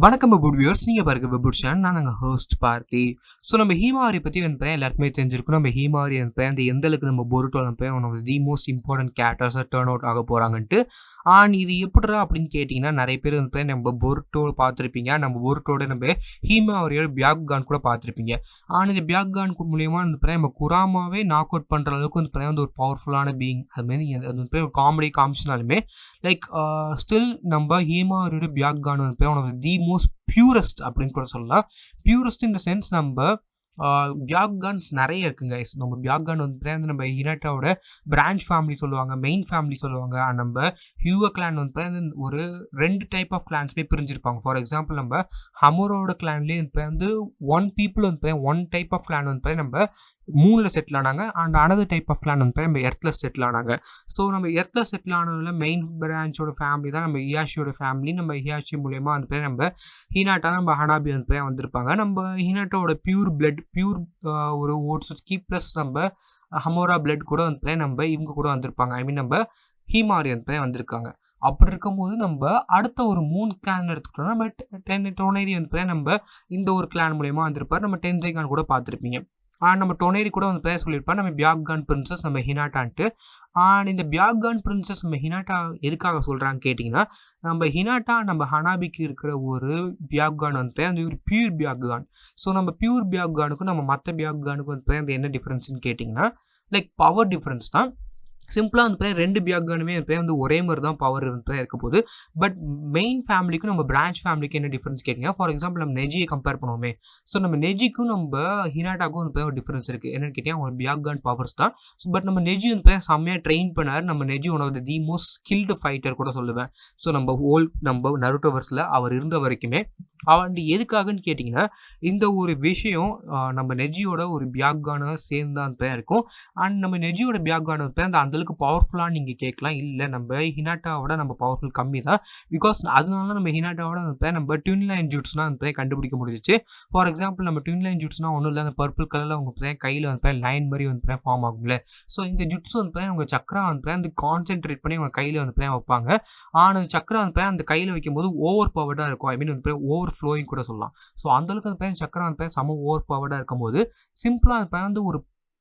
வணக்கம் வெபுட் வியூவர்ஸ், நீங்கள் பாருங்க வெபுட் சேனல். நான் நாங்கள் ஹோஸ்ட் பார்த்தி. ஸோ நம்ம ஹீமாவரி பற்றி வந்து எல்லாருக்குமே தெரிஞ்சிருக்கும். நம்ம ஹீமாவரி வந்து அந்த எந்த அளவுக்கு நம்ம பொருட்டோ வந்து one of the most important கேரக்டர்ஸாக டேர்ன் அவுட் ஆக போகிறாங்கன்ட்டு. இது எப்படிறா அப்படின்னு கேட்டிங்கன்னா, நிறைய பேர் வந்து நம்ம பொருட்டோ பார்த்துருப்பீங்க. நம்ம பொருட்டோட நம்ம ஹீமாவரியோட பியாக்கான் கூட பார்த்துருப்பீங்க. இந்த பியாக்கான் மூலியமாக வந்து நம்ம குராமாவே நாக் அவுட் பண்ணுற அளவுக்கு வந்து ஒரு பவர்ஃபுல்லான பீயிங். அதுமாரி அது வந்து ஒரு காமெடி காமிச்சினாலுமே லைக் ஸ்டில் நம்ம ஹீமாவரியோட பியாக்கான் வந்து one of the most purest அப்படின்னு கூட சொல்லலாம். பியூரஸ்ட் இன் த சென்ஸ் நம்ம பியாக்கான்ஸ் நிறைய இருக்குங்க. நம்ம பியாக்கான் வந்து நம்ம ஹினாட்டாவோட பிரான்ச் ஃபேமிலி சொல்லுவாங்க, மெயின் ஃபேமிலி சொல்லுவாங்க. நம்ம ஹியூவா கிளான் வந்து ஒரு 2 டைப் ஆஃப் கிளான்ஸ்லேயே பிரிஞ்சிருப்பாங்க. ஃபார் எக்ஸாம்பிள் நம்ம ஹமோரோட கிளான்லேயே வந்து 1 பீப்புள் வந்து 1 டைப் ஆஃப் கிளான் வந்து நம்ம மூணில் செட்டில் ஆனாங்க. And another type of clan வந்து நம்ம எர்த்தில் செட்டில் ஆனாங்க. ஸோ நம்ம எர்த்தில் செட்டில் ஆனதில் மெயின் பிரான்ச்சோட ஃபேமிலி தான் நம்ம ஹியாஷியோட ஃபேமிலி. நம்ம ஹியாஷி மூலயமா வந்து நம்ம ஹினாட்டா நம்ம ஹனாபி வந்து வந்திருப்பாங்க. நம்ம ஹினாட்டாவோட பியூர் பிளட், பியூர் ஒரு ஓட்ஸுக்கி ப்ளஸ் நம்ம ஹமோரா பிளட் கூட வந்து நம்ம இவங்க கூட வந்திருப்பாங்க. ஐ மீன் நம்ம ஹீமாரி வந்து வந்திருக்காங்க. அப்படி இருக்கும்போது நம்ம அடுத்த ஒரு 3 கிளான் எடுத்துக்கிட்டோம்னா நம்ம டோனேரி வந்து நம்ம இந்த ஒரு கிளான் மூலயமா வந்திருப்பார். நம்ம டென்சைகான் கூட பார்த்துருப்பீங்க. நம்ம டொனேரி கூட வந்து சொல்லியிருப்பார் நம்ம பியாக்கான் பிரின்சஸ் நம்ம ஹினாட்டான்ட்டு. இந்த பியாக்கான் பிரின்சஸ் நம்ம ஹினாட்டா எதுக்காக சொல்கிறான்னு கேட்டிங்கன்னா, நம்ம ஹினாட்டா நம்ம ஹனாபிக்கு இருக்கிற ஒரு பியாக்கான் வந்து அந்த ஒரு பியூர் பியாக்கான். ஸோ நம்ம பியூர் பியாக்கானுக்கும் நம்ம மற்ற பியாக்கானுக்கும் வந்து அந்த என்ன டிஃப்ரென்ஸ்னு கேட்டிங்கன்னா, லைக் பவர் டிஃப்ரென்ஸ் தான். சிம்பிளாக வந்து 2 பியாக்கானுமே வந்து ஒரே மாதிரி தான் பவர் வந்து இருக்க போகுது. பட் மெயின் ஃபேமிலிக்கும் நம்ம பிரான்ச் ஃபேமிலிக்கு என்ன டிஃப்ரென்ஸ் கேட்டிங்கன்னா, ஃபார் எக்ஸாம்பிள் நம்ம நெஜியை கம்பேர் பண்ணுவோமே. ஸோ நம்ம நெஜிக்கும் நம்ம ஹினாட்டாக்கும் வந்து ஒரு டிஃப்ரென்ஸ் இருக்குது. என்னென்னு கேட்டிங்கன்னா ஒரு பியாக்கான் பவர்ஸ் தான். ஸோ பட் நம்ம நெஜி வந்து செம்மையாக ட்ரெயின் பண்ணார். நம்ம Neji one of the most skilled fighter கூட சொல்லுவேன். ஸோ நம்ம நருட்டோ வர்ஸில் அவர் இருந்த வரைக்குமே அவன் எதுக்காகன்னு கேட்டிங்கன்னா, இந்த ஒரு விஷயம் நம்ம நெஜியோட ஒரு பியாக்கான சேர்ந்து தான் இருக்கும். அண்ட் நம்ம நெஜியோட பியாக்கான அந்த அந்தளவுக்கு பவர்ஃபுல்லாக நீங்கள் கேட்கலாம். இல்லை நம்ம ஹினாட்டாவோட நம்ம பவர்ஃபுல் கம்மி தான். பிகாஸ் அதனால நம்ம ஹினாட்டாவோட நம்ம ட்வின் லைன் ஜூட்ஸ்னால் வந்து கண்டுபிடிக்க முடிஞ்சிச்சு. ஃபார் எக்ஸாம்பிள் நம்ம ட்வின் லைன் ஜூட்ஸ்னால் ஒன்றும் இல்லை, அந்த பர்பிள் கலரில் அவங்க கையில் வந்து லைன் மாதிரி வந்து ஃபார்ம் ஆகும்ல. ஸோ இந்த ஜுட்ஸ் வந்து அவங்க சக்கரா வந்து அந்த கான்சென்ட்ரேட் பண்ணி அவங்க கையில் வந்து வைப்பாங்க. ஆனால் சக்கரா வந்து அந்த கையில் வைக்கும்போது ஓவர் பவர்டாக இருக்கும். ஐ மீன் வந்து ஓவர் ஃப்ளோயிங் கூட சொல்லலாம். ஸோ அந்தளவுக்கு அந்த சக்கரா வந்து செம ஓவர் பவர்டாக இருக்கும்போது சிம்பிளாக வந்து ஒரு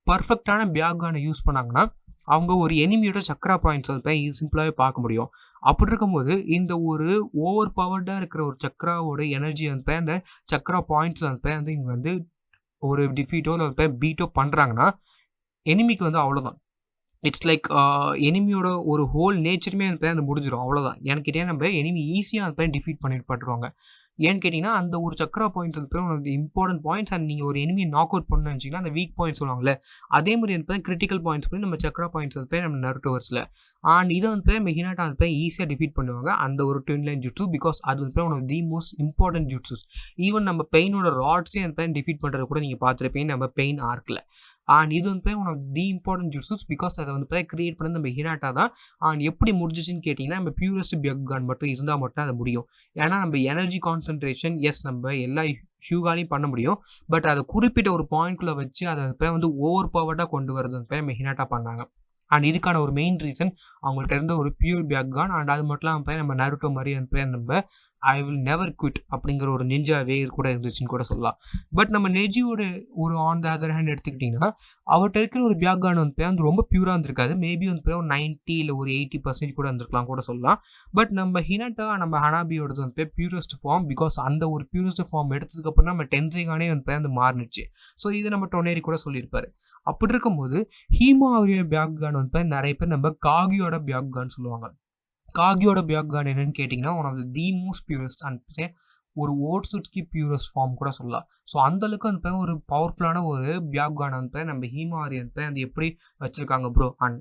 பர்ஃபெக்டான பியாக்கான யூஸ் பண்ணாங்கன்னா அவங்க ஒரு எனிமியோட சக்கரா பாயிண்ட்ஸ் வந்து சிம்பிளாகவே பார்க்க முடியும். அப்படி இருக்கும்போது இந்த ஒரு ஓவர் பவர்டாக இருக்கிற ஒரு சக்கராவோட எனர்ஜி வந்து அந்த சக்கரா பாயிண்ட்ஸில் வந்து இங்கே வந்து ஒரு டிஃபீட்டோ இல்லை பீட்டோ பண்ணுறாங்கன்னா எனிமிக்கு வந்து அவ்வளோதான். இட்ஸ் லைக் எனிமியோட ஒரு ஹோல் நேச்சருமே வந்து முடிஞ்சிடும். அவ்வளோதான். ஏன்னு கேட்டிங்கன்னா நம்ம எனிமி ஈஸியாக வந்து டிஃபீட் பண்ணிடுவாங்க. ஏன்னு கேட்டிங்கன்னா அந்த ஒரு சக்கரா பாயிண்ட்ஸ் வந்து இம்பார்ட்டன்ட் பாயிண்ட்ஸ். அண்ட் நீங்கள் ஒரு எனிமியை நாக் அவுட் பண்ணணும்னு நினச்சிங்கன்னா அந்த வீக் பாயிண்ட்ஸ் சொல்லுவாங்கல்ல, அதே மாதிரி வந்து கிரிட்டிக்கல் பாயிண்ட்ஸ் பண்ணி நம்ம சக்கரா பாயிண்ட்ஸ் வந்து நம்ம நருட்டோ வர்ஸில். அண்ட் இதை வந்து நம்ம ஹினாட்டா வந்து ஈஸியாக டிஃபீட் பண்ணுவாங்க அந்த ஒரு ட்வின் லைன் ஜுட்ஸு. பிகாஸ் அது வந்து one of the most important jutsus. Even நம்ம பெயினோட ராட்ஸே வந்து டிஃபீட் பண்ணுறது கூட நீங்கள் பார்த்துருப்பீங்க நம்ம பெயின் ஆர்க்கில். அண்ட் இது வந்து one of the important jutsus. Because அதை வந்து கிரியேட் பண்ணது நம்ம ஹினாட்டா தான். அண்ட் எப்படி முடிஞ்சிச்சுன்னு கேட்டிங்கன்னா நம்ம பியூரஸ்ட் பியாக்கான் மட்டும் இருந்தால் மட்டும் அது முடியும். ஏன்னா நம்ம எனர்ஜி கான்சன்ட்ரேஷன் நம்ம எல்லா ஹியூகாலையும் பண்ண முடியும். பட் அதை குறிப்பிட்ட ஒரு பாயிண்ட்குள்ளே வச்சு அதை வந்து ஓவர் பவர்டாக கொண்டு வரது வந்து நம்ம ஹினாட்டா பண்ணாங்க. அண்ட் இதுக்கான ஒரு மெயின் ரீசன் அவங்கள்ட்ட இருந்த ஒரு பியூர் பியாக்கான். அண்ட் அது மட்டும் இல்லாமல் நம்ம நருட்டோ மாதிரி வந்து நம்ம ஐ வில் நெவர் குவிட் அப்படிங்கிற ஒரு நிஞ்சாவே கூட இருந்துச்சுன்னு கூட சொல்லலாம். பட் நம்ம நெஜியோட ஒரு ஆன் த அதர் ஹேண்ட் எடுத்துக்கிட்டிங்கன்னா அவர்கிட்ட இருக்கிற ஒரு பியாக்கான் வந்து ரொம்ப பியூராக இருந்திருக்காது. மேபி வந்து ஒரு 90 இல்லை ஒரு 80% கூட இருந்திருக்கலாம் கூட சொல்லலாம். பட் நம்ம ஹினாட்டா நம்ம ஹனாபியோடது வந்து பியூரஸ்ட் ஃபார்ம். பிகாஸ் அந்த ஒரு பியூரஸ்ட் ஃபார்ம் எடுத்ததுக்கப்புறம் நம்ம டென்சைகானே வந்து மாறினுச்சு. ஸோ இதை நம்ம டொனேரி கூட சொல்லியிருப்பாரு. அப்படி இருக்கும்போது ஹீமாவரியோட பியாக்கான் வந்து நிறைய பேர் நம்ம காகியோட பியாக்கான்னு சொல்லுவாங்க. காகியோட பியாக்கான் என்னன்னு கேட்டிங்கன்னா one of the most purest and ஒரு ஓட்ஸுட்கி பியூரஸ்ட் ஃபார்ம் கூட சொல்லலாம். ஸோ அந்தளவுக்கு வந்து ஒரு பவர்ஃபுல்லான ஒரு பியாக்கான் வந்து நம்ம ஹீமாவரி வந்து எப்படி வச்சுருக்காங்க ப்ரோ. அண்ட்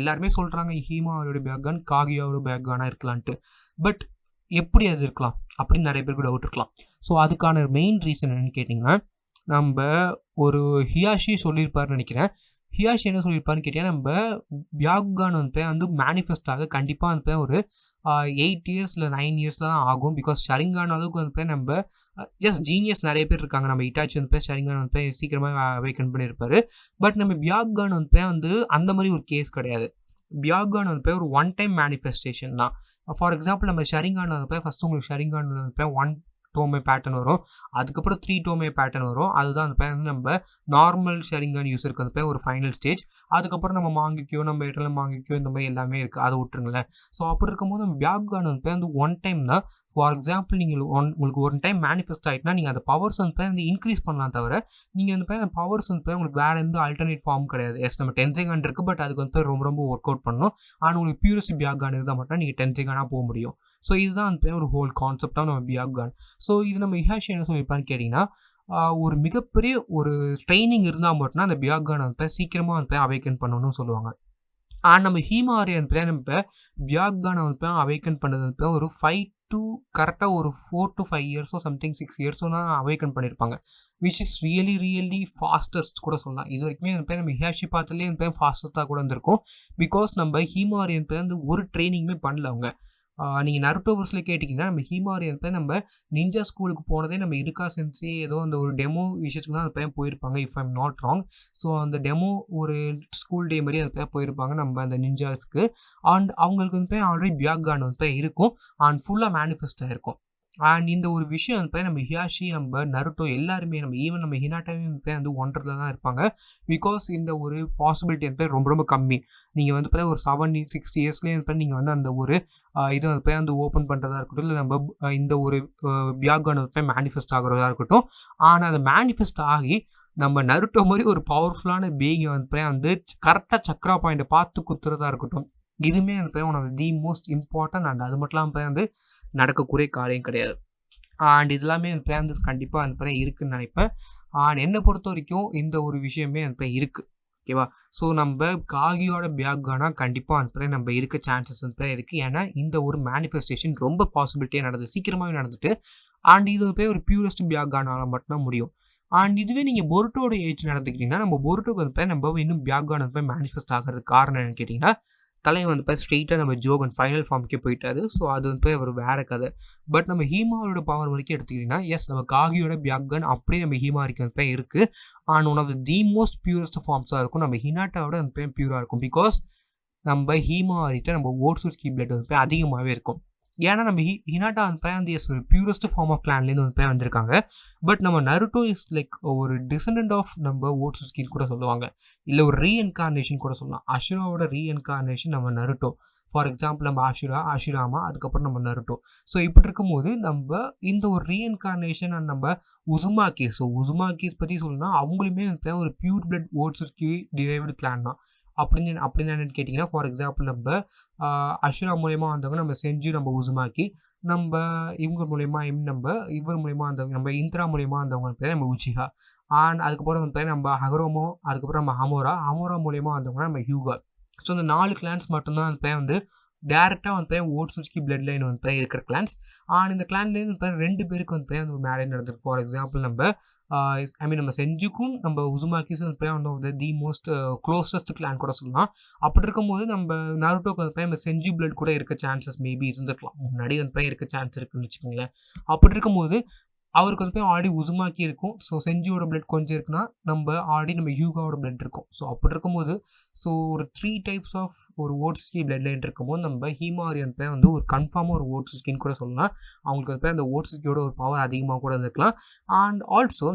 எல்லாருமே சொல்கிறாங்க ஹீமாவரியோட பியாக்கான் காகியோட பியாக்கானாக இருக்கலான்ட்டு. பட் எப்படி அது இருக்கலாம் அப்படின்னு நிறைய பேருக்கு டவுட் இருக்கலாம். ஸோ அதுக்கான மெயின் ரீசன் என்னென்னு கேட்டிங்கன்னா நம்ம ஒரு ஹியாஷி சொல்லியிருப்பாருன்னு நினைக்கிறேன். ஹியாஷி என்ன சொல்லியிருப்பாருன்னு கேட்டிங்கன்னா நம்ம பியாக்கான் வந்து மேனிஃபெஸ்ட் ஆக கண்டிப்பாக வந்து ஒரு 8 இயர்ஸ் இல்லை 9 இயர்ஸ் தான் ஆகும். பிகாஸ் ஷரிங்கான் அளவுக்கு வந்து நம்ம ஜீனியஸ் நிறைய பேர் இருக்காங்க. நம்ம இட்டாச்சி வந்து ஷரிங்கான் வந்து சீக்கிரமாக அவேக்கன் பண்ணியிருப்பாரு. பட் நம்ம பியாக்கான் வந்து அந்த மாதிரி ஒரு கேஸ் கிடையாது. பியாக்கான் வந்து ஒரு ஒன் டைம் மேனிஃபெஸ்டேஷன் தான். ஃபார் எக்ஸாம்பிள் நம்ம ஷரிங்கான் வந்து ஃபஸ்ட்டு உங்களுக்கு ஷரிங்கான் வந்து டோமே பேட்டர்ன் வரும். அதுக்கப்புறம் 3 டோமே பேட்டர்ன் வரும். அதுதான் அந்த பேர் வந்து நம்ம நார்மல் ஷரிங்கான் யூஸருக்கு வந்து பேர் ஒரு ஃபைனல் ஸ்டேஜ். அதுக்கப்புறம் நம்ம மாங்கிக்யோ, நம்ம எட்டர்னல் மாங்கிக்யோ இந்த மாதிரி எல்லாமே இருக்குது. அதை விட்டுருங்களேன். ஸோ அப்படி இருக்கும்போது நம்ம பியாக்கான் வந்து பேர் வந்து ஒன் டைம் தான். ஃபார் எக்ஸாம்பிள் நீங்கள் உங்களுக்கு ஒரு டைம் மேனிஃபெஸ்ட் ஆகிட்டுனா நீங்கள் அந்த பவர்ஸ் வந்து இன்க்ரீஸ் பண்ணலாம் தவிர நீங்கள் அந்த பவர்ஸ் வந்து உங்களுக்கு வேறு எந்த ஆல்டர்னேட் ஃபார்ம் கிடையாது. எஸ் நம்ம டென்சிகான் இருக்குது, பட் அதுக்கு வந்து ரொம்ப ரொம்ப ஒர்க் அவுட் பண்ணணும். ஆனால் உங்களுக்கு பியூரஸ்ட் பியாக்கான் இருந்தால் மட்டும் நீங்கள் டென்சிகானாக போக முடியும். ஸோ இதுதான் வந்து ஒரு ஹோல் கான்செப்டாக நம்ம பியாக்கான். ஸோ இது நம்ம இஹாஷி என்ன சொல்லியிருப்பான்னு கேட்டிங்கன்னா, ஒரு மிகப்பெரிய ஒரு ட்ரைனிங் இருந்தால் மட்டும்தான் அந்த பியாக்கான் வந்து சீக்கிரமாக வந்து அவேக்கன் பண்ணணும்னு சொல்லுவாங்க. நம்ம ஹீமாரி வந்து நம்ம பியாக்கானை வந்து அவேக்கன் பண்ணது வந்து ஒரு 5 to கரெக்டாக ஒரு 4 to 5 இயர்ஸோ சம்திங் 6 இயர்ஸோ தான் அவேக்கன் பண்ணியிருப்பாங்க. விச் இஸ் ரியலி ஃபாஸ்டஸ்ட் கூட சொல்லலாம். இது வரைக்குமே வந்து நம்ம ஹியாஷி பாத்துலேயே வந்து ஃபாஸ்டஸ்ட்டாக கூட இருந்திருக்கும். பிகாஸ் நம்ம ஹீமாரி வந்து ஒரு ட்ரைனிங்குமே பண்ணல அவங்க. நீங்கள் நருட்டோ வர்ஸில் கேட்டிங்கன்னா நம்ம ஹீமாரி வந்து நம்ம நிஞ்சா ஸ்கூலுக்கு போனதே நம்ம இருக்கா சென்சி ஏதோ அந்த ஒரு டெமோ விஷயத்துக்கு தான் அந்த பையன் போயிருப்பாங்க, if I'm not wrong. So அந்த டெமோ ஒரு ஸ்கூல் டே மாதிரி அந்த பையன் போயிருப்பாங்க நம்ம அந்த நிஞ்சாஸ்க்கு. அண்ட் அவங்களுக்கு வந்து ஆல்ரெடி பியாக்கான் வந்து இருக்கும் அண்ட் ஃபுல்லாக மேனிஃபெஸ்ட் ஆகிருக்கும். அண்ட் இந்த ஒரு விஷயம் வந்து நம்ம ஹியாஷி, நம்ம நருட்டோ எல்லாருமே நம்ம ஈவன் நம்ம ஹினாட்டாவே வந்து ஒன்றரில் தான் இருப்பாங்க. பிகாஸ் இந்த ஒரு பாசிபிலிட்டி வந்து ரொம்ப கம்மி. நீங்கள் வந்து ஒரு 7-6 இயர்ஸ்லேயே வந்து நீங்கள் வந்து அந்த ஒரு இதை வந்து ஓப்பன் பண்ணுறதா இருக்கட்டும், இல்லை நம்ம இந்த ஒரு பியாக்கான் வந்து மேனிஃபெஸ்ட் ஆகிறதா இருக்கட்டும். ஆனால் அது மேனிஃபெஸ்ட் ஆகி நம்ம நருட்டோ மாதிரி ஒரு பவர்ஃபுல்லான பீயிங்கை வந்து கரெக்டாக சக்ரா பாயிண்ட்டை பார்த்து குத்துறதா இருக்கட்டும். இதுவுமே வந்து உனக்கு தி மோஸ்ட் இம்பார்ட்டன்ட். அண்ட் அது மட்டும் இல்லாமல் வந்து நடக்கக்கூடிய காரியம் கிடையாது. அண்ட் இதெல்லாமே வந்து கண்டிப்பாக அந்த இருக்குதுன்னு நினைப்பேன். அண்ட் என்னை பொறுத்த வரைக்கும் இந்த ஒரு விஷயமே அந்த இருக்குது. ஓகேவா? ஸோ நம்ம காகியோட பியாக்கானா கண்டிப்பாக அந்த நம்ம இருக்க சான்சஸ் வந்து இருக்குது. ஏன்னா இந்த ஒரு மேனிஃபெஸ்டேஷன் ரொம்ப பாசிபிலிட்டியாக நடந்தது, சீக்கிரமாகவே நடந்துட்டு. அண்ட் இது ஒரு பியூரஸ்ட் பியாக்கானால மட்டும்தான் முடியும். அண்ட் இதுவே நீங்கள் பொருட்டோட ஏஜ் நடந்துக்கிட்டிங்கன்னா நம்ம பொருட்டோக்கு வந்து நம்ம இன்னும் பியாக்கான் வந்து மேனிஃபெஸ்ட் ஆகிறதுக்கு காரணம் என்னன்னு கேட்டிங்கன்னா, தலையை வந்து ஸ்ட்ரெயிட்டாக நம்ம ஜோகன் ஃபைனல் ஃபார்முக்கே போயிட்டாரு. ஸோ அது வந்து ஒரு வேறு கதை. பட் நம்ம ஹீமாரோட பவர் வரைக்கும் எடுத்துக்கிட்டிங்கன்னா, எஸ் நம்ம காகியோட பியாக்கான் அப்படியே நம்ம ஹீமாரிக்கு வந்து இருக்குது. And one of the most purest ஃபார்ம்ஸாக இருக்கும். நம்ம ஹினாட்டாவோட வந்து பியூராக இருக்கும். பிகாஸ் நம்ம ஹீமாரிட்ட நம்ம ஓட்சுட்சுகி பிளட் வந்து அதிகமாகவே இருக்கும். ஏன்னா நம்ம ஹினாட்டா வந்து எஸ் பியூரஸ்ட் ஃபார்ம் ஆஃப் கிளான்லேருந்து வந்து வந்திருக்காங்க. பட் நம்ம நருட்டோ இஸ் லைக் ஒரு டிசெண்டன்ட் ஆஃப் நம்ம ஓட்சுட்சுகின்னு கூட சொல்லுவாங்க, இல்லை ஒரு ரீஎன்கார்னேஷன் கூட சொல்லலாம். அஷுராவோட ரீஎன்கார்னேஷன் நம்ம நருட்டோ. ஃபார் எக்ஸாம்பிள் நம்ம அஷுராமா, அதுக்கப்புறம் நம்ம நருட்டோ. ஸோ இப்படி இருக்கும்போது நம்ம இந்த ஒரு ரீஎன்கார்னேஷன் அண்ட் நம்ம உசுமாக்கி. ஸோ உசுமாக்கிஸ் பற்றி சொல்லணும்னா அவங்களுமே வந்து ஒரு பியூர் பிளட் ஓட்சுட்சுகி டிரைவ்டு கிளான் தான். அப்படின்னு என்னென்னு கேட்டிங்கன்னா, ஃபார் எக்ஸாம்பிள் நம்ம அஷுரா மூலயமா வந்தவங்க நம்ம செஞ்சு நம்ம உசுமாக்கி, நம்ம இவங்க மூலயமா நம்ம இவர் மூலயமா வந்தவங்க நம்ம இந்திரா மூலயமா வந்தவங்க பேர் நம்ம உச்சிஹா. அண்ட் அதுக்கப்புறம் வந்து நம்ம ஹகரோமோ, அதுக்கப்புறம் நம்ம ஹமோரா மூலயமா வந்தவங்க நம்ம ஹியூகா. ஸோ இந்த 4 கிளான்ஸ் மட்டும்தான் வந்து டேரெக்டாக வந்து ஓட்சுட்சுகி பிளட் லைன் வந்து இருக்கிற கிளான்ஸ். அண்ட் இந்த கிளான்லேருந்து 2 பேருக்கு வந்து ஒரு மேரேஜ் நடந்திருக்கு. ஃபார் எக்ஸாம்பிள் நம்ம நம்ம செஞ்சுக்கும் நம்ம உசுமாக்கிஸும் வந்து தி மோஸ்ட் க்ளோசஸ்ட் கிளான் கூட சொல்லலாம். அப்படி இருக்கும்போது நம்ம நருட்டோக்கு வந்து நம்ம செஞ்சு பிளட் கூட இருக்க சான்சஸ் மேபி இருந்துருக்கலாம். முன்னாடி வந்து இருக்க சான்ஸ் இருக்குன்னு வச்சுக்கோங்களேன். அப்படி இருக்கும்போது அவருக்கு வந்து ஆல்ரெடி உசுமாக்கி இருக்கும். ஸோ செஞ்சியோட பிளட் கொஞ்சம் இருக்குன்னா நம்ம ஆல்ரெடி நம்ம ஹியூகாவோட பிளட் இருக்கும். ஸோ அப்படி இருக்கும்போது ஸோ ஒரு 3 டைப்ஸ் ஆஃப் ஒரு ஓட்சுட்சுகி பிளட் லைன் இருக்கும்போது நம்ம ஹீமாரி வந்து ஒரு கன்ஃபார்மாக ஒரு ஓட்சுட்சுகின்னு கூட சொல்லலாம். அவங்களுக்கு வந்து அந்த ஓட்சுட்சுகியோட ஒரு பவர் அதிகமாக கூட இருந்திருக்கலாம். அண்ட் ஆல்சோ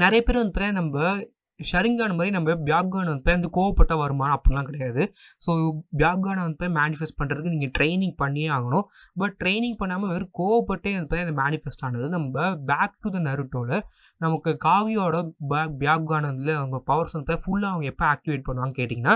நிறைய பேர் வந்து நம்ம ஷரிங்கான் மாதிரி நம்ம பியாக்கான் வந்து கோவப்பட்ட வருமானம் அப்படிலாம் கிடையாது. ஸோ பியாக்கானை வந்து மேனிஃபெஸ்ட் பண்ணுறதுக்கு நீங்கள் ட்ரைனிங் பண்ணியே ஆகணும். பட் ட்ரைனிங் பண்ணாமல் வெறும் கோவப்பட்டே வந்து அந்த மேனிஃபெஸ்ட் ஆனது. நம்ம பேக் டு த நருட்டோவில் நமக்கு காவியோட பியாக்கான் வந்து அவங்க பவர்ஸ் வந்து ஃபுல்லாக அவங்க எப்போ ஆக்டிவேட் பண்ணுவாங்க கேட்டிங்கன்னா,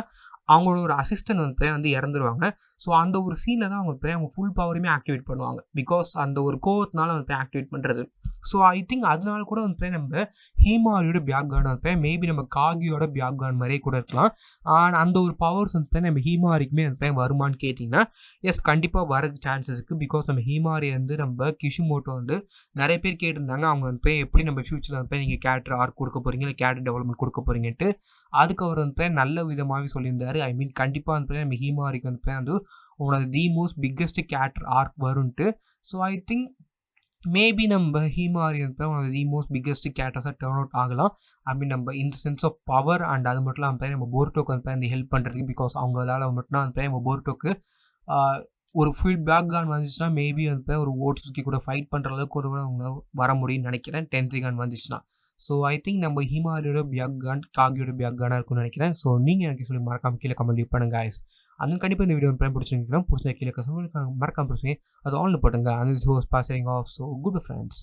அவங்களோட ஒரு அசிஸ்டன்ட் வந்து இறந்துருவாங்க. ஸோ அந்த ஒரு சீனில் தான் அவங்க ஃபுல் பவரையுமே ஆக்டிவேட் பண்ணுவாங்க. பிகாஸ் அந்த ஒரு கோவத்தினால வந்து ஆக்டிவேட் பண்ணுறது. ஸோ ஐ திங்க் அதனால கூட வந்து நம்ம ஹீமாரியோட பியாக்கான் வந்து மேபி நம்ம காகியோட பியாக்கான் மாதிரியே கூட இருக்கலாம். ஆனால் அந்த ஒரு பவர்ஸ் வந்து நம்ம ஹீமாரிக்குமே வந்து வருமானு கேட்டிங்கன்னா, எஸ் கண்டிப்பாக வரது சான்சஸ் இருக்குது. பிகாஸ் நம்ம ஹீமாரி வந்து நம்ம கிஷிமோட்டோ வந்து நிறைய பேர் கேட்டிருந்தாங்க, அவங்க வந்து எப்படி நம்ம ஃபியூச்சரில் வந்து நீங்கள் கேரக்டர் ஆர்க் கொடுக்க போகிறீங்க, இல்லை கேரக்டர் டெவலப்மெண்ட் கொடுக்க போகிறீங்கன்ட்டு. அதுக்கு அவர் வந்து நல்ல விதமாகவே சொல்லியிருந்தார். ஐ மீன் கண்டிப்பாக வந்து நம்ம ஹீமாரிக்கு வந்து one of the most biggest character arc வரும்ன்ட்டு. ஸோ ஐ திங்க் மேபி நம்ம ஹீமாரி வந்து தி மோஸ்ட் பிக்கஸ்ட் கேரக்டர்ஸாக டர்ன் அவுட் ஆகலாம். ஐ மீன் நம்ம இந்த சென்ஸ் ஆஃப் பவர் அண்ட் அது மட்டும் இல்லாமல் நம்ம போருட்டோக்கு வந்து ஹெல்ப் பண்ணுறதுக்கு. பிகாஸ் அவங்களால மட்டும்தான் வந்து நம்ம போருட்டோக்கு ஒரு ஃபுல் பேக்கான் வந்துச்சுன்னா மேபி வந்து ஒரு ஓட்ஸுக்கி கூட ஃபைட் பண்ணுற அளவுக்கு கூட அவங்க வர முடியும்னு நினைக்கிறேன் 10th கான் வந்துச்சுன்னா. ஸோ ஐ திங்க் நம்ம ஹிமாரியோட பியாக்கான் காகியோட பியாக்கானாக இருக்கும்னு நினைக்கிறேன். ஸோ நீங்கள் எனக்கு சொல்லி மறக்காம கீழே கமெண்ட் லீவ் பண்ணுங்க guys. அந்த கண்டிப்பாக இந்த வீடியோ பிடிச்சிருக்கீங்கன்னா பிடிச்ச கீழே மறக்காம பிடிச்சிங்க அது ஆன்ல போட்டுங்க. அந்த ஹோஸ் passing off. So good friends.